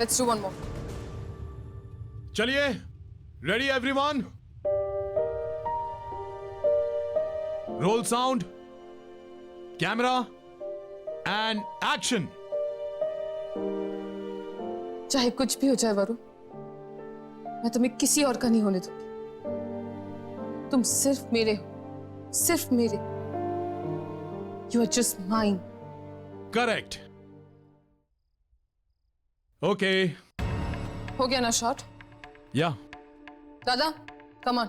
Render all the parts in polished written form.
Let's do one more. चलिए, ready everyone? Roll sound, camera, and action. चाहे कुछ भी हो जाए वरुण, मैं तुम्हें किसी और का नहीं होने दूंगी। तुम सिर्फ मेरे हो, सिर्फ मेरे। You are just mine. Correct. Okay. हो गया ना शॉट? Yeah. दादा, come on.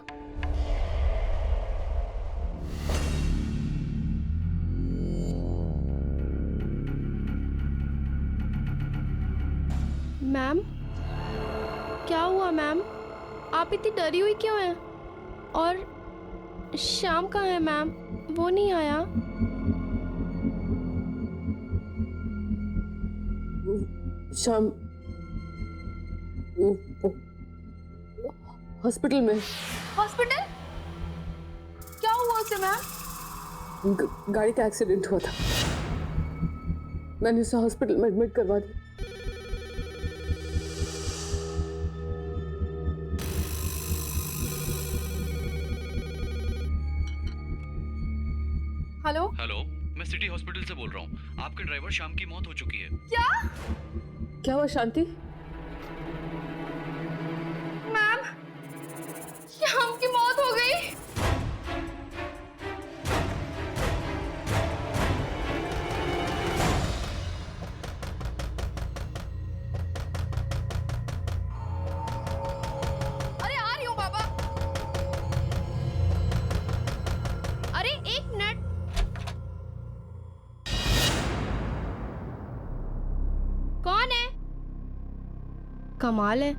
मैम, क्या हुआ मैम? आप इतनी डरी हुई क्यों हैं? और श्याम कहाँ है मैम? वो नहीं आया? शाम हॉस्पिटल में। हॉस्पिटल? क्या हुआ उसे मैम? गाड़ी का एक्सीडेंट हुआ था, मैंने उसे हॉस्पिटल में एडमिट करवा दिया। हेलो? हेलो, मैं सिटी हॉस्पिटल से बोल रहा हूँ। आपके ड्राइवर श्याम की मौत हो चुकी है। क्या हुआ शांति? मैम, श्याम की मौत हो गई। अरे आ रही हूँ बाबा। अरे एक मिनट। कौन है? कमाल है।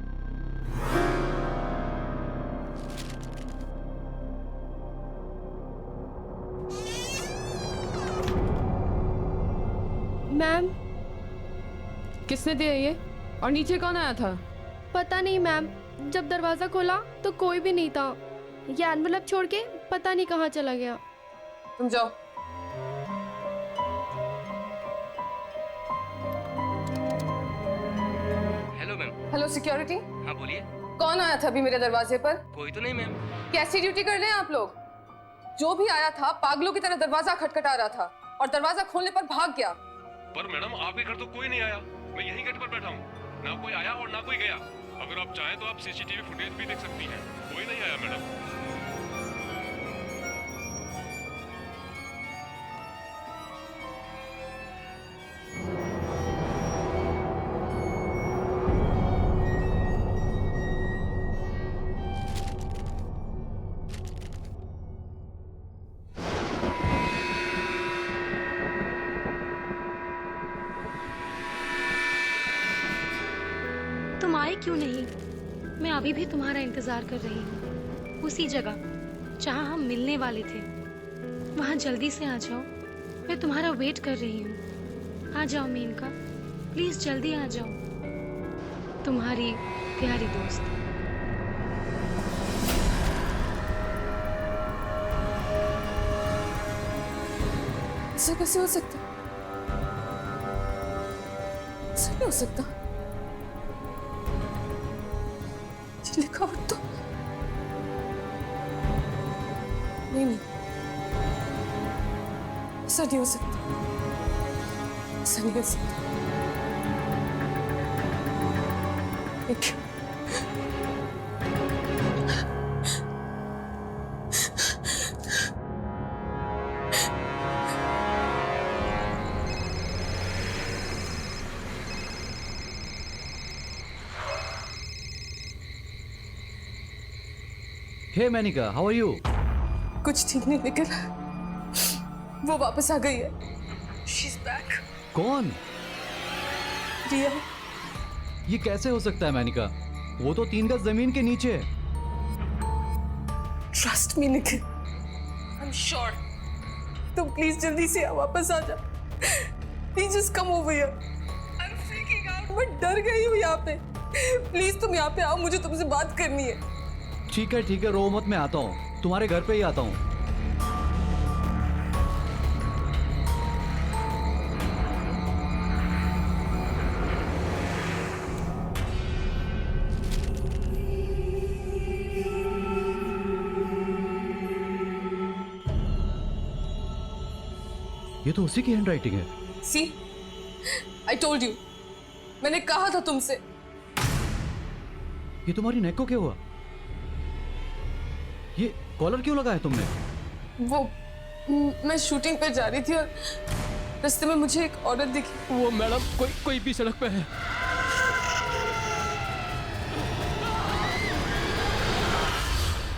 मैम, किसने दिया ये? और नीचे कौन आया था? पता नहीं मैम, जब दरवाजा खोला तो कोई भी नहीं था। ये एनवलप छोड़ के पता नहीं कहाँ चला गया। तुम जाओ। Hello ma'am. हेलो सिक्योरिटी, हाँ बोलिए। कौन आया था अभी मेरे दरवाजे पर? कोई तो नहीं मैम। कैसी ड्यूटी कर रहे हैं आप लोग? जो भी आया था पागलों की तरह दरवाजा खटखटा रहा था और दरवाजा खोलने पर भाग गया। पर मैडम आपके घर तो कोई नहीं आया, मैं यहीं गेट पर बैठा हूँ। ना कोई आया और ना कोई गया। अगर आप चाहें तो आप सीसीटीवी फुटेज भी देख सकती हैं, कोई नहीं आया मैडम। तुम आए क्यों नहीं? मैं अभी भी तुम्हारा इंतजार कर रही हूँ, उसी जगह जहाँ हम मिलने वाले थे। वहाँ जल्दी से आ जाओ, मैं तुम्हारा वेट कर रही हूँ। आ जाओ मेनका, प्लीज जल्दी आ जाओ। तुम्हारी प्यारी दोस्त। ऐसा कैसे हो सकता? ऐसा नहीं हो सकता। ये लिखावट तो नहीं, ऐसा नहीं हो सकता, ऐसा नहीं हो सकता। एक हे मैनिका, हाउ आर यू? कुछ ठीक नहीं निकल रहा। वो वापस आ गई है। She's back. कौन? रिया। ये कैसे हो सकता है मैनिका? वो तो 3 गज जमीन के नीचे है। Trust me Nikhil, I'm sure. तुम प्लीज जल्दी से वापस आ जा। Please just come over here. I'm freaking out. मैं डर गई हूँ यहाँ पे। प्लीज तुम यहाँ पे आओ, मुझे तुमसे बात करनी है। ठीक है, रो मत, मैं आता हूँ। तुम्हारे घर पे ही आता हूँ। ये तो उसी की हैंड राइटिंग है। सी, आई टोल्ड यू, मैंने कहा था तुमसे। ये तुम्हारी नेक को क्या हुआ? ये कॉलर क्यों लगा है तुमने? वो मैं शूटिंग पे जा रही थी और रास्ते में मुझे एक औरत दिखी। वो मैडम कोई भी सड़क पे है।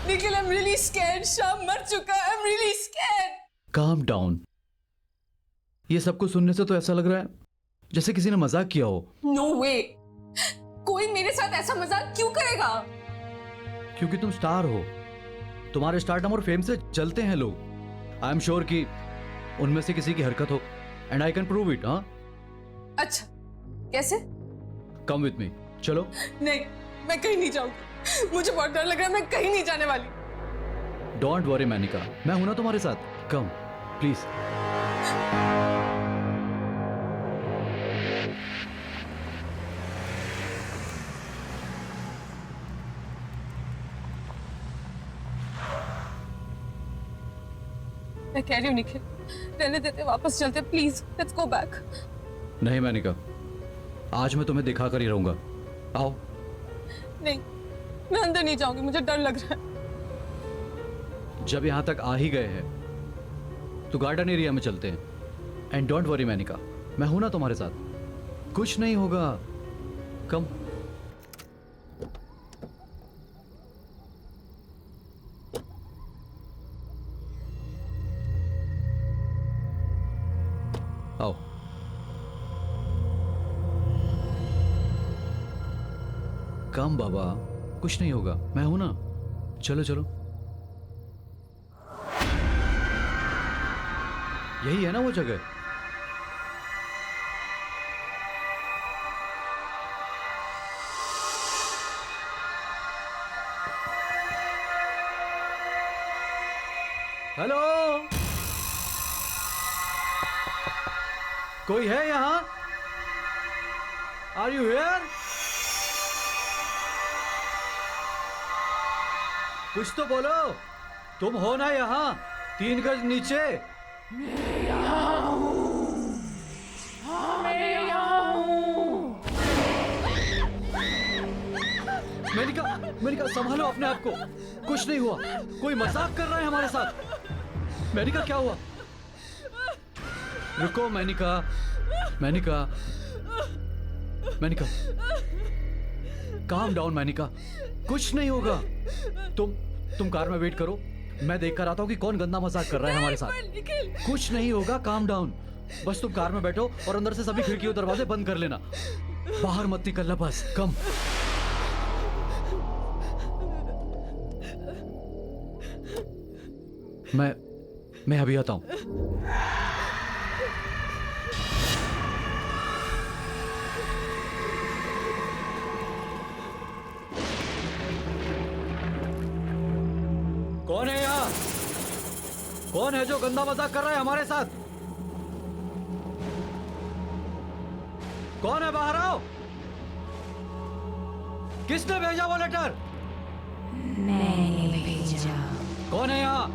Nikhil, I'm really scared. शाम मर चुका है। I'm really scared. Calm down. ये सब कुछ सुनने से तो ऐसा लग रहा है जैसे किसी ने मजाक किया हो। No way. कोई मेरे साथ ऐसा मजाक क्यों करेगा? क्योंकि तुम स्टार हो, तुम्हारे स्टारडम और फेम से जलते हैं लोग। आई एम श्योर कि उनमें से किसी की हरकत हो, and I can prove it. हाँ, अच्छा, कैसे? कम विथ मी, चलो। नहीं, मैं कहीं नहीं जाऊंगी। मुझे बहुत डर लग रहा है। मैं कहीं नहीं जाने वाली। डोंट वरी मैनिका, मैं हूं ना तुम्हारे साथ। Come please. मैं कह रही हूँ निखिल, रहने देते, वापस चलते, प्लीज लेट्स गो बैक। नहीं मैनिका, आज मैं तुम्हें दिखा कर ही रहूंगा। आओ। नहीं, मैं अंदर नहीं जाऊंगी, मुझे डर लग रहा है। जब यहां तक आ ही गए हैं तो गार्डन एरिया में चलते हैं। एंड डोंट वरी मैनिका, मैं हूं ना तुम्हारे साथ, कुछ नहीं होगा। कम। आओ। कम बाबा, कुछ नहीं होगा, मैं हूं ना। चलो चलो। यही है ना वो जगह? हेलो, कोई है यहां? Are you here? कुछ तो बोलो, तुम हो ना यहां 3 गज नीचे? मेनिका, मेनिका संभालो अपने आप को। कुछ नहीं हुआ, कोई मजाक कर रहा है हमारे साथ। मेनिका क्या हुआ? रुको मेनिका, मेनिका, मेनिका, काम डाउन मेनिका, कुछ नहीं होगा। तुम कार में वेट करो, मैं देख कर आता हूँ कि कौन गंदा मजाक कर रहा है हमारे साथ। कुछ नहीं होगा, काम डाउन। बस तुम कार में बैठो और अंदर से सभी खिड़की और दरवाजे बंद कर लेना, बाहर मत निकलना बस। कम। मैं अभी आता हूं। कौन है यहाँ? कौन है जो गंदा मजाक कर रहा है हमारे साथ? कौन है? बाहर आओ। किसने भेजा वो लेटर? मैंने भेजा। कौन है यहाँ?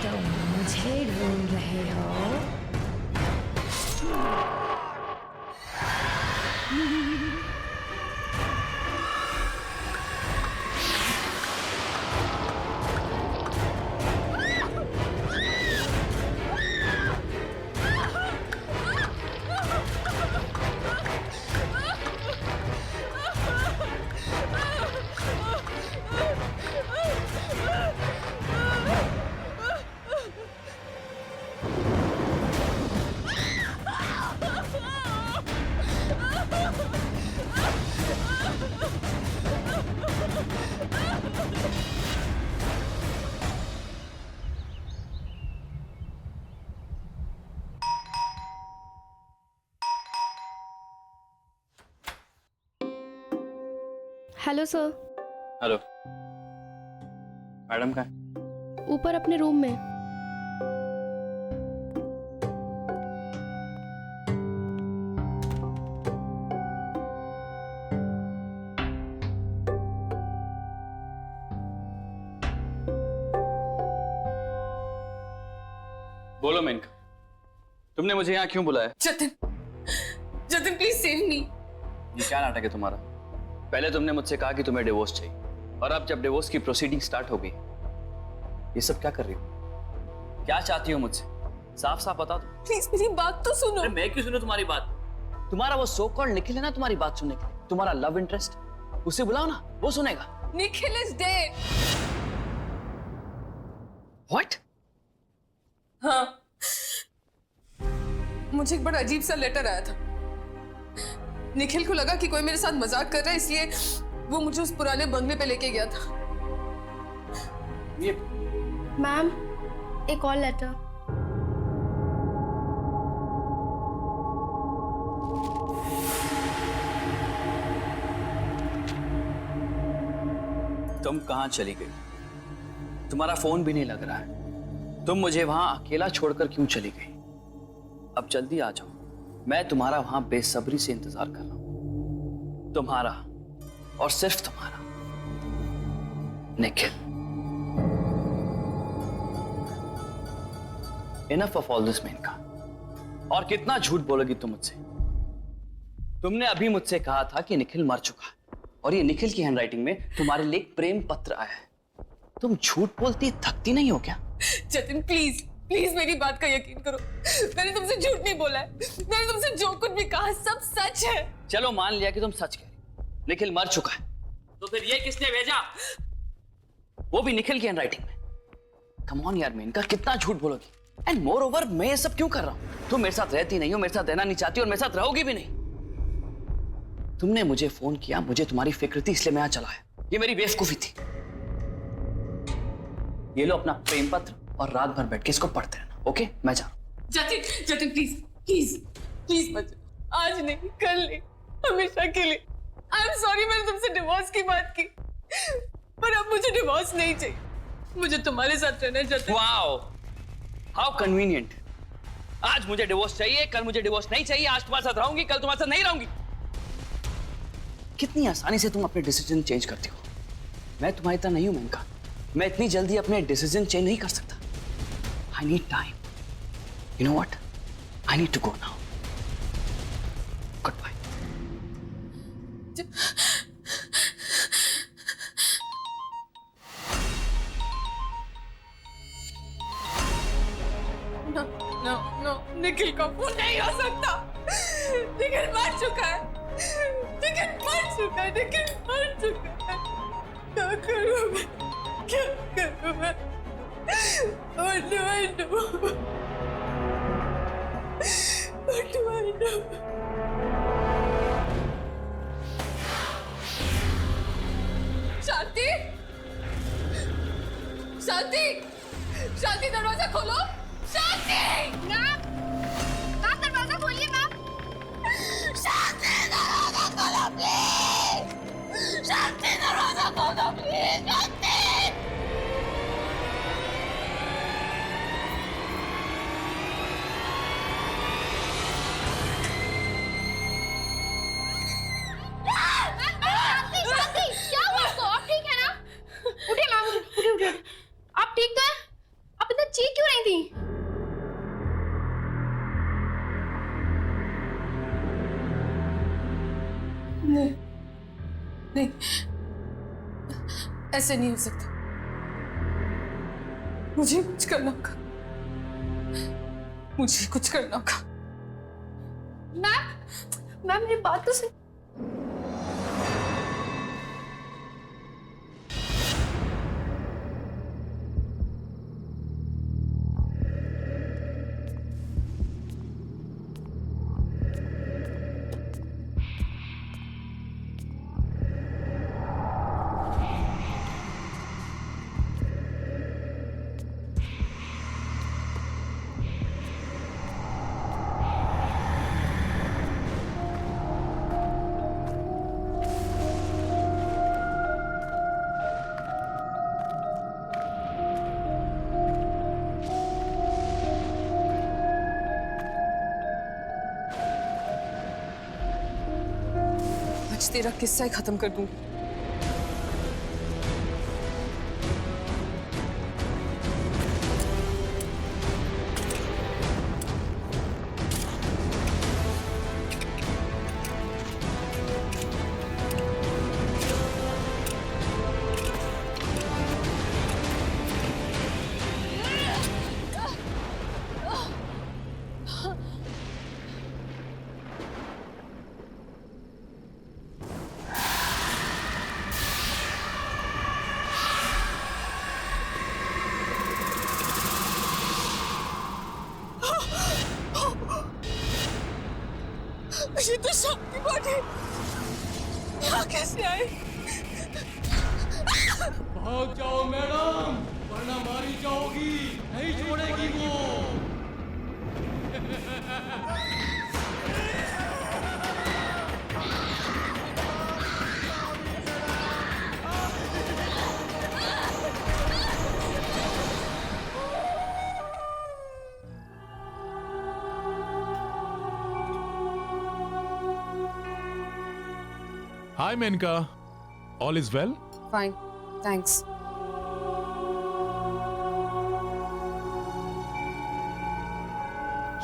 तो मुझे ढूंढ रहे हो? Hello sir. हेलो मैडम का ऊपर अपने रूम में। बोलो मेनका, तुमने मुझे यहाँ क्यों बुलाया? जतिन, जतिन प्लीज सेव मी। ये क्या नाटक है तुम्हारा? पहले तुमने मुझसे कहा कि तुम्हें डिवोर्स चाहिए, और अब जब डिवोर्स की प्रोसीडिंग स्टार्ट हो गई, ये सब क्या कर रही हो? क्या चाहती हो मुझसे? साफ साफ बता दो। प्लीज मेरी बात तो सुनो। अरे मैं क्यों सुनूं तुम्हारी बात? तुम्हारा वो सो कॉल्ड निखिल है ना तुम्हारी बात सुनने के लिए, तुम्हारा लव इंटरेस्ट, उसे बुलाओ ना, वो सुनेगा। Nikhil is dead. व्हाट? हाँ, मुझे एक बड़ा अजीब सा लेटर आया था। निखिल को लगा कि कोई मेरे साथ मजाक कर रहा है, इसलिए वो मुझे उस पुराने बंगले पे लेके गया था। ये मैम, एक और लेटर। तुम कहां चली गई? तुम्हारा फोन भी नहीं लग रहा है। तुम मुझे वहां अकेला छोड़कर क्यों चली गई? अब जल्दी आ जाओ, मैं तुम्हारा वहां बेसब्री से इंतजार कर रहा हूं। तुम्हारा और सिर्फ तुम्हारा Nikhil. Enough of all this Menaka. और कितना झूठ बोलोगी तुम मुझसे? तुमने अभी मुझसे कहा था कि निखिल मर चुका है, और ये निखिल की हैंडराइटिंग में तुम्हारे लिए एक प्रेम पत्र आया है। तुम झूठ बोलती थकती नहीं हो क्या? जतिन प्लीज प्लीज मेरी बात का यकीन करो। मैंने तुमसे झूठ नहीं बोला है। मैंने तुमसे जो कुछ भी कहा सब सच है। चलो मान लिया कि तुम सच कह रही। निखिल मर चुका है, तो फिर ये किसने भेजा? वो भी निखिल की हैंडराइटिंग में। कम ऑन यार मेनका, कितना झूठ बोलोगी? एंड मोर ओवर मैं ये सब क्यों कर रहा हूं? तुम मेरे साथ रहती नहीं हो, मेरे साथ रहना नहीं चाहती और मेरे साथ रहोगी भी नहीं। तुमने मुझे फोन किया, मुझे तुम्हारी फिक्र थी, इसलिए मैं यहां चला आया। ये मेरी बेवकूफी थी। ये लो अपना प्रेम पत्र और रात भर बैठ के इसको पढ़ते रहना। ओके, मैं जा रहा हूं। Jatin Jatin please please please मत जाओ। आज नहीं, कल नहीं, हमेशा के लिए। आई एम सॉरी मैंने तुमसे डिवोर्स की बात की, पर अब मुझे डिवोर्स नहीं चाहिए। मुझे तुम्हारे साथ रहना है जतिन। Wow, how convenient. आज मुझे डिवोर्स चाहिए, कल मुझे डिवोर्स नहीं चाहिए। आज तुम्हारे साथ रहूंगी, कल तुम्हारे साथ नहीं रहूंगी। कितनी आसानी से तुम अपने डिसीजन चेंज करती हो। मैं तुम्हारी तरह नहीं हूं मेनका। मैं इतनी जल्दी अपने डिसीजन चेंज नहीं कर सकता। I need time. You know what, I need to go now. Goodbye. No no no, Nikhil का फोन नहीं हो सकता। निखिल मर चुका है। निखिल मर चुका है। निखिल मर चुका है। क्या करूं मैं? क्या करूं मैं? What do I do? What do I do? शांति, शांति, शांति, दरवाजा खोलो। शांति, मैम, मैम दरवाजा खोलिए मैम। शांति, दरवाजा खोलो प्लीज। शांति, दरवाजा खोलो प्लीज। शांति। क्या हुआ आपको? आप ठीक है ना? उठिए मैम, उठिए उठिए। आप ठीक तो हैं? आप इतना चीख क्यों रही थी? नहीं नहीं, ऐसे नहीं हो सकता। मुझे कुछ करना होगा। मुझे कुछ करना होगा। मैम, मैम मेरी बात तो सुन। आज तेरा किस्सा ही खत्म कर दूंगी। ये तो शाम की बॉडी यहाँ कैसे आए? भाग जाओ मैडम, वरना मारी जाओगी, नहीं छोड़ेगी वो। Hi, Menka. All is well? Fine, thanks.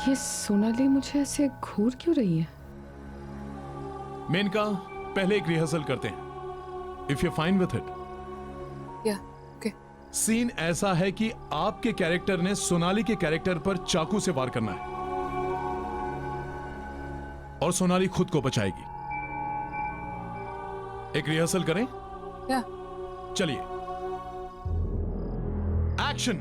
ये सोनाली मुझे ऐसे घूर क्यों रही है? मेनका, पहले एक रिहर्सल करते हैं। If you're fine with it. Yeah, okay. Scene ऐसा है कि आपके कैरेक्टर ने सोनाली के कैरेक्टर पर चाकू से वार करना है और सोनाली खुद को बचाएगी। एक रिहर्सल करें? Yeah. चलिए, एक्शन।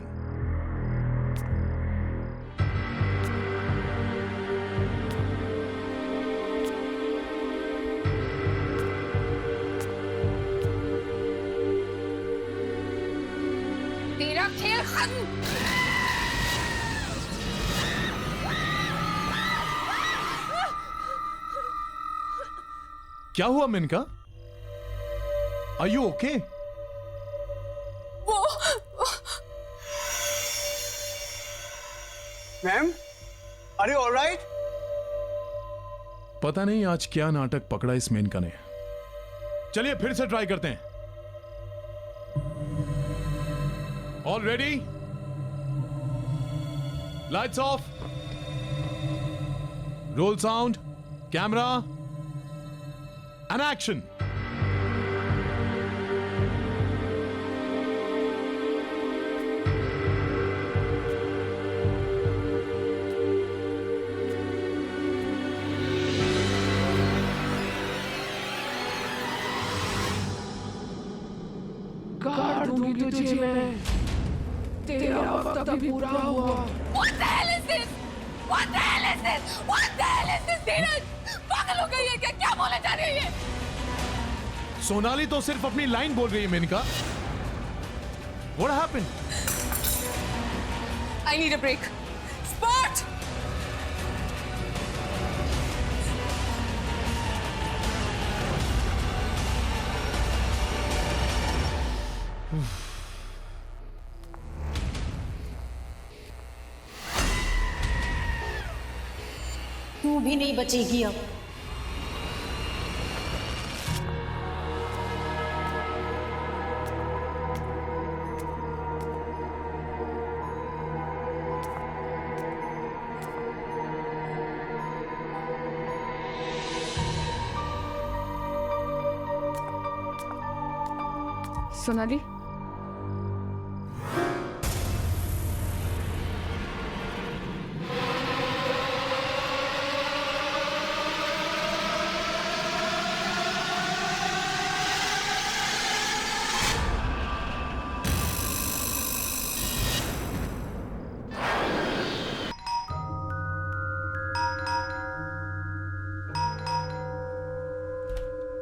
तेरा खेल खत्म। क्या हुआ Menaka? Are you okay? Ma'am, are you alright? पता नहीं आज क्या नाटक पकड़ा इस मेनका ने। चलिए फिर से ट्राई करते हैं। All ready? Lights off, role sound, camera and action. काट दूंगी तुझे मैं, तेरा वक्त अभी पूरा हुआ। What the hell is this? What the hell is this? What the hell is this? धीरज, पागल हो गई है क्या? क्या बोले जा रही है? सोनाली तो सिर्फ अपनी लाइन बोल रही है Maneka. What happened? I need a break. Spot! तू भी नहीं बचेगी अब। Sonali,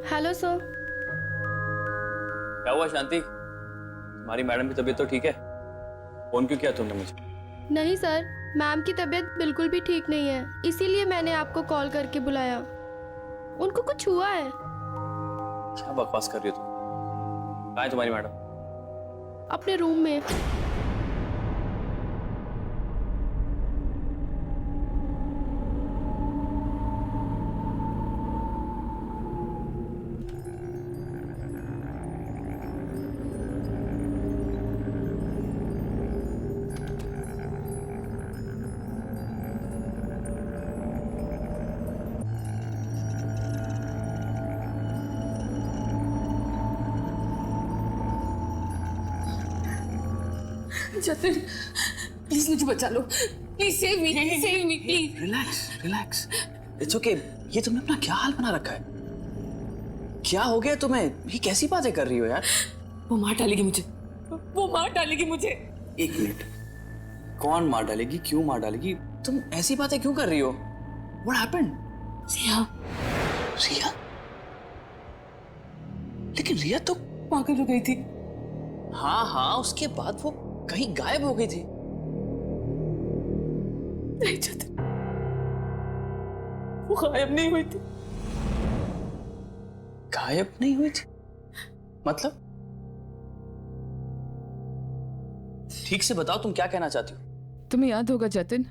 hello sir. क्या हुआ शांति? तुम्हारी मैडम की तबीयत तो ठीक है? फोन क्यों किया तुमने मुझे? नहीं सर, मैम की तबीयत बिल्कुल भी ठीक नहीं है, इसीलिए मैंने आपको कॉल करके बुलाया। उनको कुछ हुआ है। क्या बकवास कर रही हो तुम? कहाँ है तुम्हारी मैडम? अपने रूम में। जतिन प्लीज मुझे बचा लो, please save me please. Relax relax, it's okay. ये तुमने अपना क्या हाल बना रखा है? क्या हो गया तुम्हें? ये कैसी बातें कर रही हो यार? वो मार डालेगी मुझे, वो मार डालेगी मुझे। एक मिनट, कौन मार डालेगी? क्यों मार डालेगी? तुम ऐसी बातें क्यों कर रही हो? What happened? रिया, रिया? लेकिन रिया तो पागल हो गई थी। हाँ, उसके बाद वो कहीं गायब हो गई थी। नहीं जतिन, वो गायब नहीं हुई थी। गायब नहीं हुई थी? मतलब? ठीक से बताओ, तुम क्या कहना चाहती हो? तुम्हें याद होगा जतिन,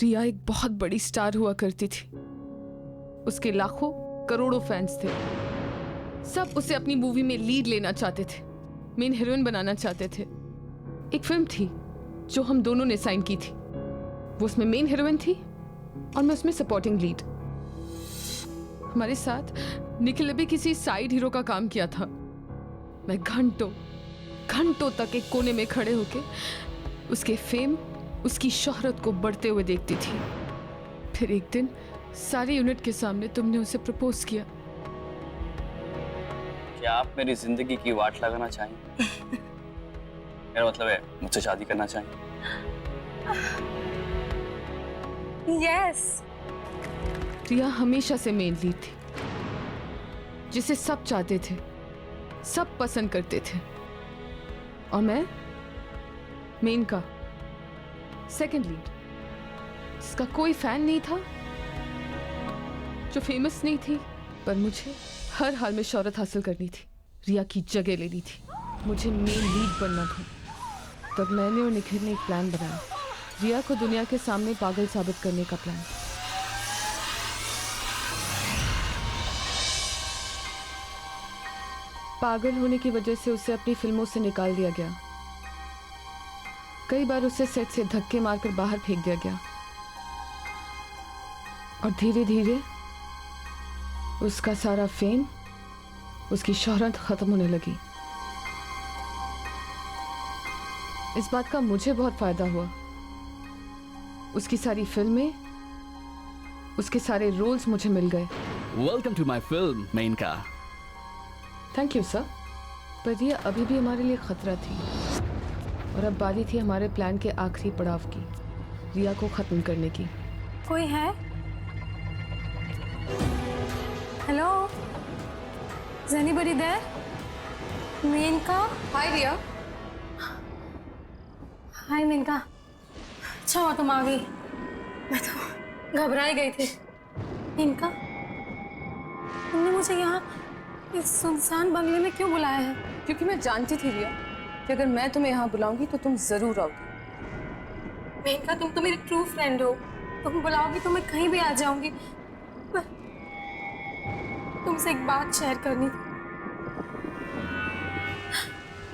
रिया एक बहुत बड़ी स्टार हुआ करती थी। उसके लाखों करोड़ों फैंस थे। सब उसे अपनी मूवी में लीड लेना चाहते थे, मेन हीरोइन बनाना चाहते थे। एक फिल्म थी जो हम दोनों ने साइन की थी। वो उसमें मेन हीरोइन थी और मैं उसमें सपोर्टिंग लीड। हमारे साथ निखिल ने भी किसी साइड हीरो का काम किया था। मैं घंटों तक एक कोने में खड़े होके उसके फेम, उसकी शोहरत को बढ़ते हुए देखती थी। फिर एक दिन सारी यूनिट के सामने तुमने उसे प्रपोज किया। क्या आप मेरी जिंदगी की वाट लगाना चाहेंगे? मेरा मतलब है मुझसे शादी करना चाहेंगे? यस। रिया हमेशा से मेन लीड थी, जिसे सब चाहते थे, सब पसंद करते थे। और मैं मेन का सेकंड लीड, जिसका कोई फैन नहीं था, जो फेमस नहीं थी, पर मुझे हर हाल में शोहरत हासिल करनी थी, रिया की जगह लेनी थी। मुझे मेन लीड बनना था। तब मैंने और निखिल ने एक प्लान बनाया, रिया को दुनिया के सामने पागल साबित करने का प्लान। पागल होने की वजह से उसे अपनी फिल्मों से निकाल दिया गया। कई बार उसे सेट से धक्के मारकर बाहर फेंक दिया गया। और धीरे धीरे उसका सारा फेम, उसकी शोहरत खत्म होने लगी। इस बात का मुझे बहुत फायदा हुआ। उसकी सारी फिल्में, उसके सारे रोल्स मुझे मिल गए। Welcome to my film Menaka. Thank you sir. पर ये अभी भी हमारे लिए खतरा थी और अब बारी थी हमारे प्लान के आखिरी पड़ाव की, रिया को खत्म करने की। कोई है? Hello, is anybody there? Menaka? Hi Riya. Hi Menaka, अच्छा हुआ तुम आ गई। मैं तो घबराई गई थी। मेनका, तुमने मुझे यहाँ इस सुनसान बंगले में क्यों बुलाया है? क्योंकि मैं जानती थी रिया कि अगर मैं तुम्हें यहाँ बुलाऊंगी तो तुम जरूर आओगी। मेनका, तुम तो मेरी ट्रू फ्रेंड हो। तुम बुलाओगी तो मैं कहीं भी आ जाऊंगी। पर तुमसे एक बात शेयर करनी थी।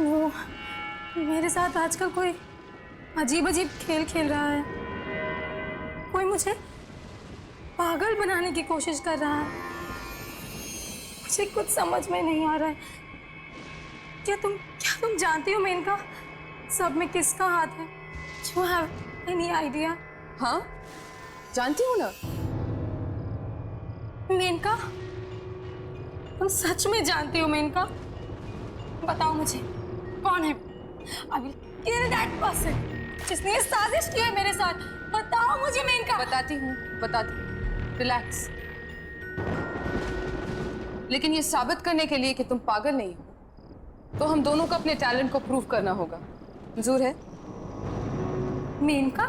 वो मेरे साथ आजकल कोई अजीब अजीब खेल खेल रहा है। कोई मुझे पागल बनाने की कोशिश कर रहा है। मुझे कुछ समझ में नहीं आ रहा है। क्या तुम जानती हो मेनका, सब में किसका हाथ है? You have any idea? हाँ, जानती हूँ ना। मेनका, तुम सच में जानती हो मेनका? बताओ मुझे, कौन है? I will kill that person जिसने ये साजिश की है मेरे साथ। बताओ मुझे मेनका। बताती हूँ। रिलैक्स। लेकिन ये साबित करने के लिए कि तुम पागल नहीं हो, तो हम दोनों को अपने टैलेंट को प्रूव करना होगा। मंजूर है? मेनका,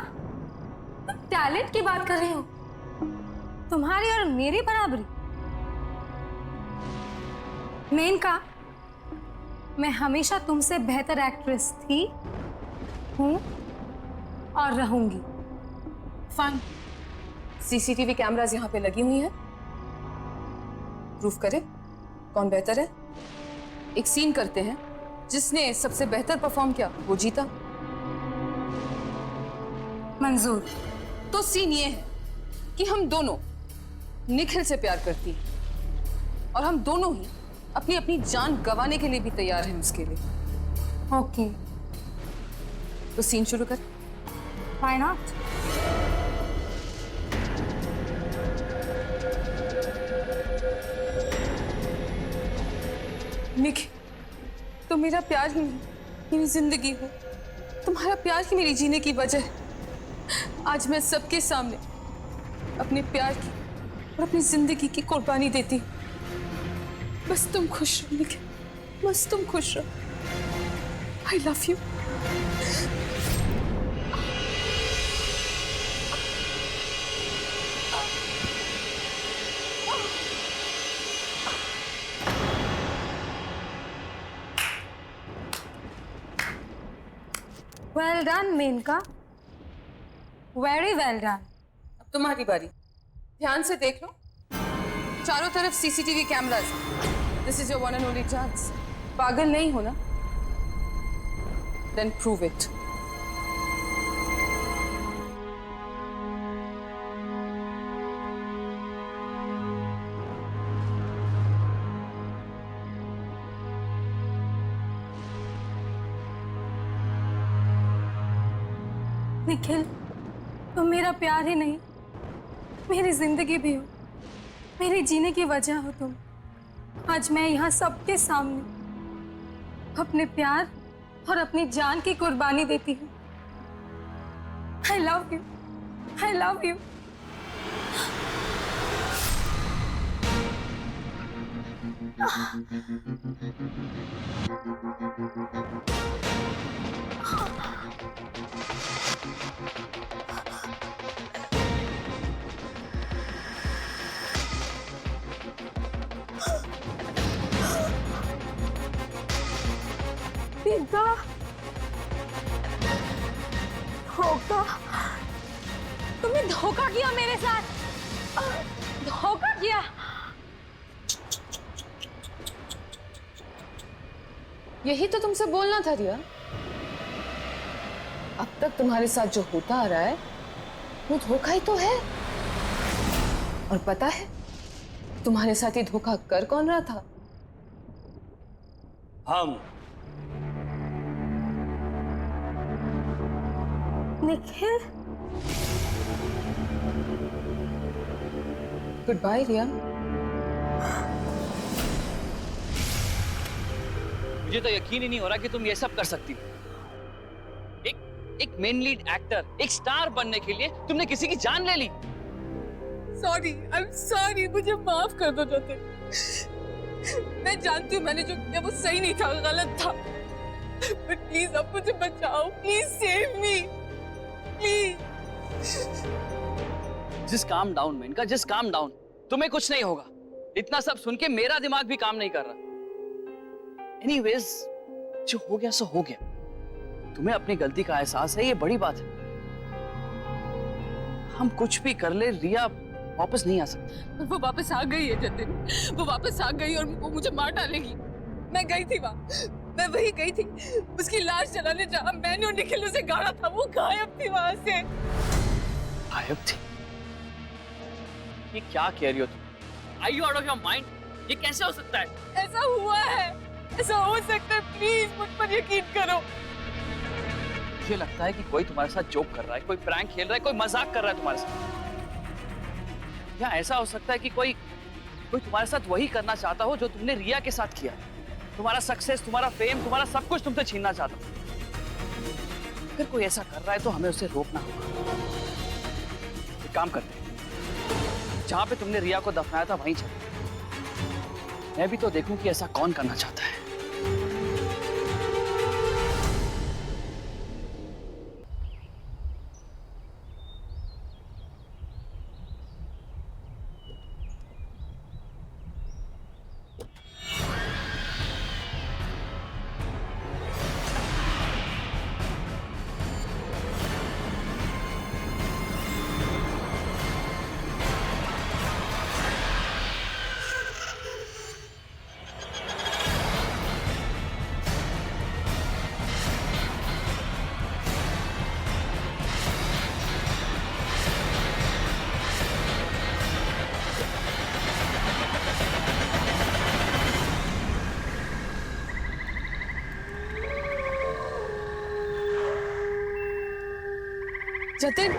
तुम टैलेंट की बात कर रहे हो? तुम्हारी और मेरी बराबरी? मेनका, मैं हमेशा तुमसे बेहतर एक्ट्रेस थी, हूं और रहूंगी। फाइन। सीसीटीवी कैमरास यहाँ पे लगी हुई हैं। प्रूफ करें कौन बेहतर है। एक सीन करते हैं, जिसने सबसे बेहतर परफॉर्म किया वो जीता। मंजूर। तो सीन ये है कि हम दोनों निखिल से प्यार करती हैं और हम दोनों ही अपनी अपनी जान गंवाने के लिए भी तैयार हैं उसके लिए। ओके, तो सीन शुरू कर। Why not? निखिल, तुम मेरा प्यार ही नहीं, मेरी जिंदगी हो। तुम्हारा प्यार ही मेरी जीने की वजह है। आज मैं सबके सामने अपने प्यार की और अपनी जिंदगी की कुर्बानी देती हूँ। बस तुम खुश रहो निखिल, बस तुम खुश रहो। I love you. Well done Menaka, very well done. अब तुम्हारी बारी। ध्यान से देख लो, चारों तरफ CCTV cameras. This is your one and only chance. पागल नहीं हो ना? Then prove it. निखिल, तुम मेरा प्यार ही नहीं, मेरी जिंदगी भी हो, मेरे जीने की वजह हो तुम। आज मैं यहाँ सबके सामने अपने प्यार और अपनी जान की कुर्बानी देती हूँ। आई love you, I love you. पिता, धोखा, तुमने धोखा किया मेरे साथ, धोखा किया। यही तो तुमसे बोलना था रिया। अब तक तुम्हारे साथ जो होता आ रहा है वो धोखा ही तो है। और पता है तुम्हारे साथ ही धोखा कर कौन रहा था? हम। निखिल, गुड बाय रिया। मुझे तो यकीन ही नहीं हो रहा कि तुम ये सब कर सकती हो। एक मेन लीड एक्टर, एक स्टार बनने के लिए तुमने किसी की जान ले ली। सॉरी, आई एम सॉरी, मुझे माफ कर दो जतिन। मैं जानती हूँ मैंने जो किया वो सही नहीं था, गलत था। बट प्लीज अब मुझे बचाओ, please save me, please. Just calm down Menaka, just calm down. तुम्हें कुछ नहीं होगा। इतना सब सुन के मेरा दिमाग भी काम नहीं कर रहा। एनीवेज, जो हो गया सो हो गया। तुम्हें अपनी गलती का एहसास है, ये बड़ी बात है। हम कुछ भी कर ले, रिया वापस नहीं आ सकती। वो वापस आ गई है जतिन, वो वापस आ गई और वो मुझे मार डालेगी। मैं गई थी वहाँ, मैं वही गई थी उसकी लाश जलाने, जहाँ मैंने और निखिल उसे गाड़ा था। वो गायब थी वहां से। गायब थी? ये क्या कह रही हो तुम? Are you out of your mind? ये कैसे हो सकता है? ऐसा हुआ है, ऐसा हो सकता है। प्लीज मुझ पर यकीन करो। मुझे लगता है कि कोई तुम्हारे साथ जोक कर रहा है, कोई प्रैंक खेल रहा है, कोई मजाक कर रहा है तुम्हारे साथ। या ऐसा हो सकता है कि कोई तुम्हारे साथ वही करना चाहता हो जो तुमने रिया के साथ किया। तुम्हारा सक्सेस, तुम्हारा फेम, तुम्हारा सब कुछ तुमसे छीनना चाहता हो। अगर कोई ऐसा कर रहा है तो हमें उसे रोकना होगा। एक काम करते हैं, जहां पे तुमने रिया को दफनाया था वहीं चलो। मैं भी तो देखूं कि ऐसा कौन करना चाहता है। जतिन,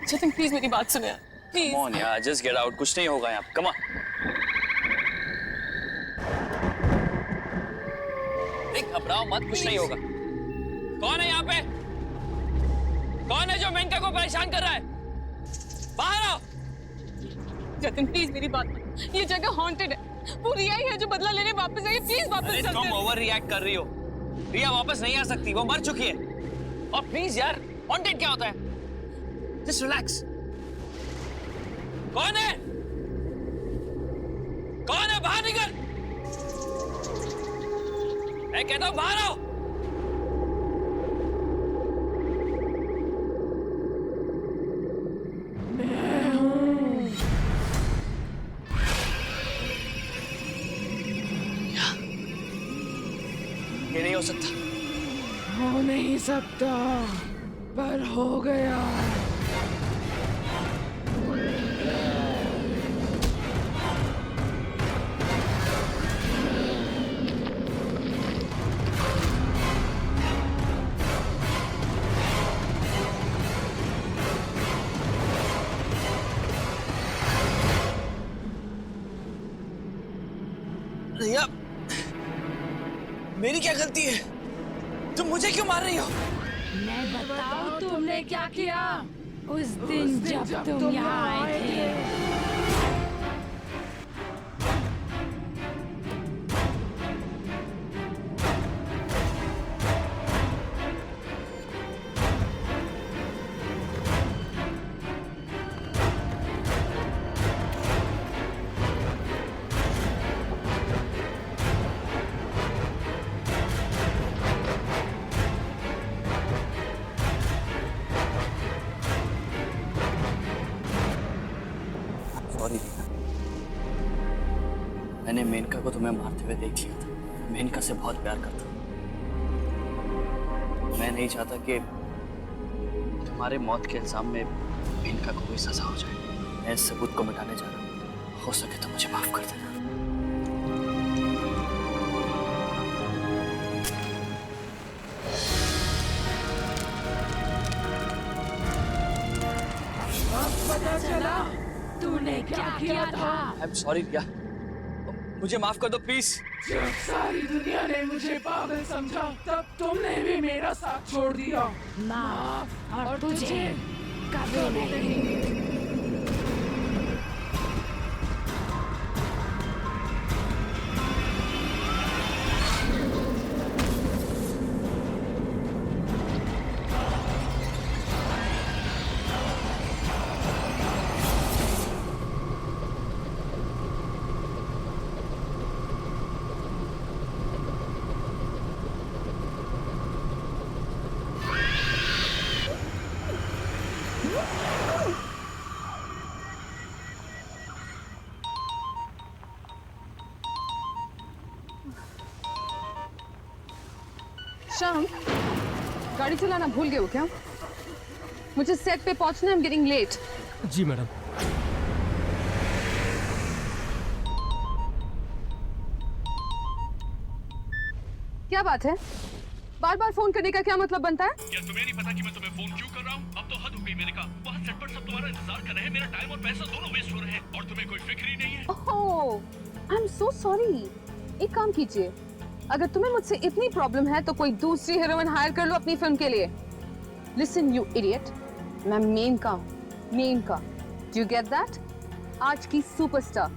जतिन प्लीज मेरी बात सुनो यार, प्लीज। Come on यार, just get out. कुछ नहीं होगा यहाँ, come on. देख घबराओ मत, कुछ नहीं होगा। कौन है यहाँ पे? कौन है जो मेनका को परेशान कर रहा है? बाहर आओ। जतिन प्लीज मेरी बात, ये जगह हॉन्टेड है, वो रिया ही है जो बदला लेने वापस आई है, प्लीज वापस चलते हैं। तुम ओवर रिएक्ट कर रही हो। रिया वापस नहीं आ सकती, वो मर चुकी है। और प्लीज यार, हॉन्टेड क्या होता है? Just relax. कौन है? कौन है? बाहर निकल। मैं कहता हूं बाहर आओ। ये नहीं हो सकता। हो नहीं सकता, पर हो गया। रिया, मेरी क्या गलती है? तुम मुझे क्यों मार रही हो? मैं बताऊं तुमने क्या किया उस दिन जब तुम यहाँ आए थे। सॉरी रिया, मैंने मेनका को तुम्हें मारते हुए देख लिया था। मेनका से बहुत प्यार करता हूं। मैं नहीं चाहता कि तुम्हारे मौत के इल्जाम में मेनका को कोई सजा हो जाए। मैं इस सबूत को मिटाने जा रहा हूं। हो सके तो मुझे माफ कर देना। पता चला तूने क्या किया था। आई एम सॉरी रिया, मुझे माफ कर दो प्लीज। जब सारी दुनिया ने मुझे पागल समझा, तब तुमने भी मेरा साथ छोड़ दिया। माफ और तुझे कभी नहीं। शाम, गाड़ी चलाना भूल गए हो क्या? मुझे सेट पे पहुंचना है, I'm getting late। Ji madam. क्या बात है? बार बार फोन करने का क्या मतलब बनता है? क्या तुम्हें नहीं पता कि मैं तुम्हें फोन क्यों कर रहा हूँ? अब तो हद हो गई मेरे का। वहाँ झटपट सब तुम्हारा इंतजार कर रहे हैं। मेरा टाइम और पैसा दोनों वेस्ट हो रहे हैं और तुम्हें कोई फिक्र ही नहीं है। ओह, आई एम सो सॉरी। एक काम कीजिए, अगर तुम्हें मुझसे इतनी प्रॉब्लम है तो कोई दूसरी हीरोइन हायर कर लो अपनी फिल्म के लिए। लिसन यू इडियट, मैं Menaka do you get that? आज की सुपरस्टार।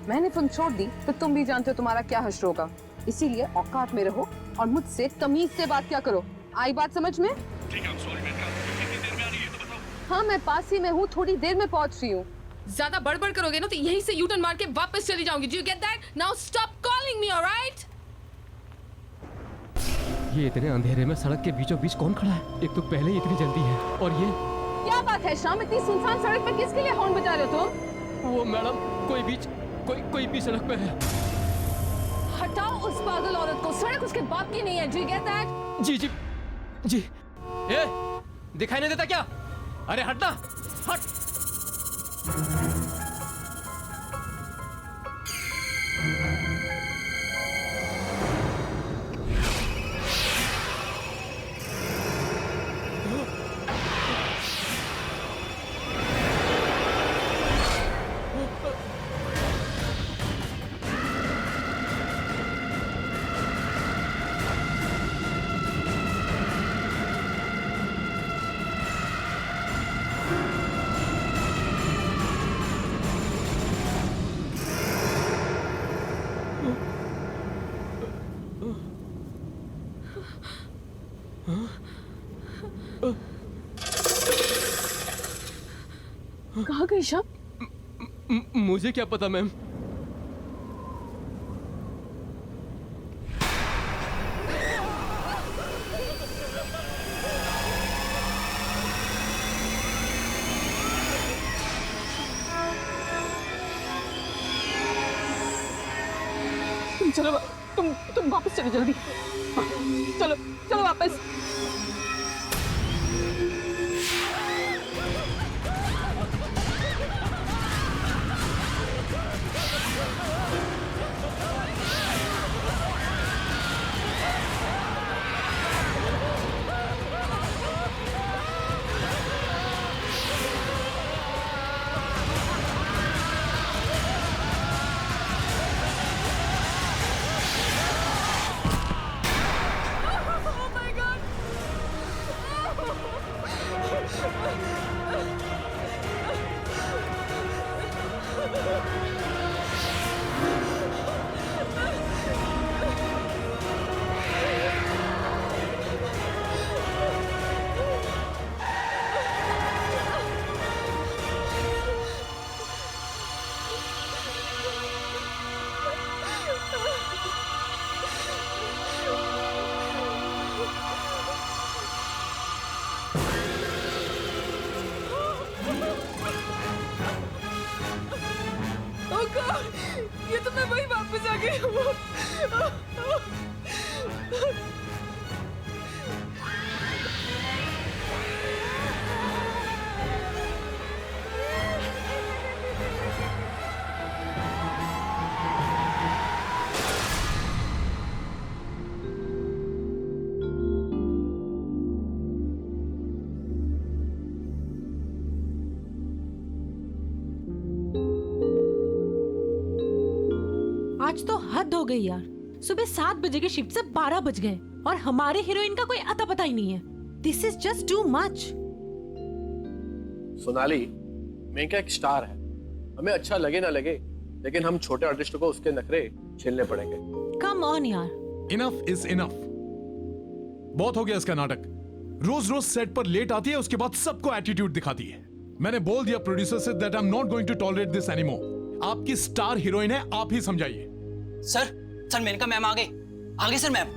मैंने फिल्म छोड़ दी तो तुम भी जानते हो तुम्हारा क्या हश्र होगा। इसीलिए औकात में रहो और मुझसे तमीज से बात क्या करो। आई बात समझ में? ठीक है, सॉरी मेनका। कितनी देर में आ रही है तो बताओ। हाँ, मैं पास ही में हूँ, थोड़ी देर में पहुँच रही हूँ। ज्यादा बड़बड़ करोगे ना तो यहीं से यूटर्न मार के वापस चली जाऊंगी। Do you get that? Now stop calling me, alright? ये इतने अंधेरे में सड़क के बीचों बीच कौन खड़ा है? एक तो पहले ही इतनी जल्दी है और ये क्या बात है शाम, इतनी सुनसान सड़क पे किसके लिए हॉर्न बजा रहे हो तुम? वो मैडम, कोई भी सड़क पे है। हटाओ उस पागल औरत को, सड़क उसके बाप की नहीं है। Do you get that? जी। ए, दिखाई नहीं देता क्या? अरे हटना, हट। कहाँ गई श्याम? मुझे क्या पता मैम। चलो तुम वापस चलो जल्दी। चलो चलो वापस। ये तो मैं वही वापस आ गई हूँ। आज तो हद हो गई यार। सुबह 7 बजे की शिफ्ट से 12 बज गए और हमारे हीरोइन का कोई अता पता ही नहीं है। This is just too much. Sonali, Menaka एक स्टार है, हमें अच्छा लगे ना लगे, लेकिन हम छोटे आर्टिस्टों को उसके नखरे झेलने पड़ेंगे। कम ऑन यार। Enough is enough. बहुत हो गया इसका नाटक। रोज रोज सेट पर लेट आती है, उसके बाद सबको एटीट्यूड दिखाती है। मैंने बोल दिया प्रोड्यूसर से that I am not going to tolerate this anymore. आपकी स्टार हीरोइन है, आप ही समझाइए। सर मेनका मैम आ गए sir ma'am.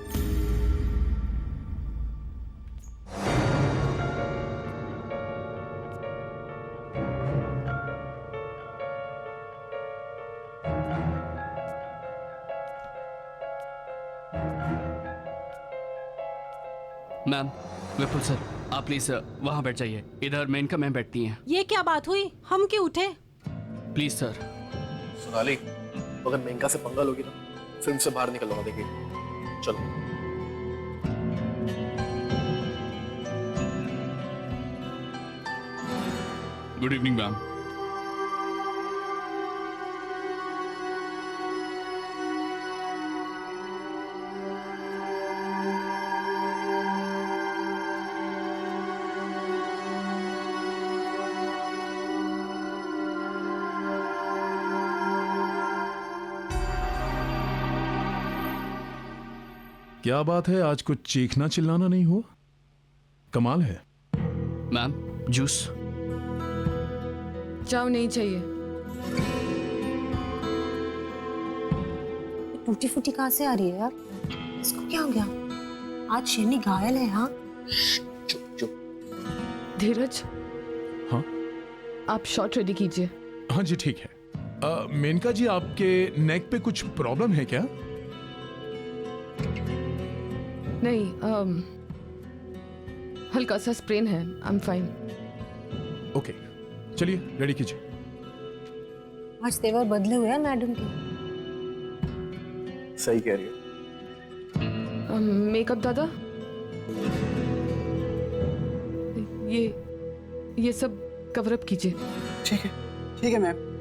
Ma'am, Vipul sir, आप प्लीज वहां बैठ जाइए। इधर मेनका मैम बैठती हैं। ये क्या बात हुई? हम क्यों उठे? Please sir. सोनाली, अगर मेनका से पंगा लोगी ना, फिल्म से बाहर निकलवा देगी। चलो। Good evening ma'am. क्या बात है, आज कुछ चीखना चिल्लाना नहीं हुआ? कमाल है। Ma'am, juice. चाव नहीं चाहिए। टूटी फूटी कहाँ से आ रही है यार? इसको क्या हो गया? आज शेरनी घायल है। हाँ, चुप चुप। धीरज, हाँ आप शॉट रेडी कीजिए। हाँ जी ठीक है। मेनका जी, आपके नेक पे कुछ प्रॉब्लम है क्या? नहीं, हल्का सा स्प्रेन है। I am fine. ओके, चलिए रेडी कीजिए। आज तेवर बदले हुए हैं मैडम के। सही कह रही है। मेकअप दादा, ये सब कवर अप कीजिए। ठीक है मैम।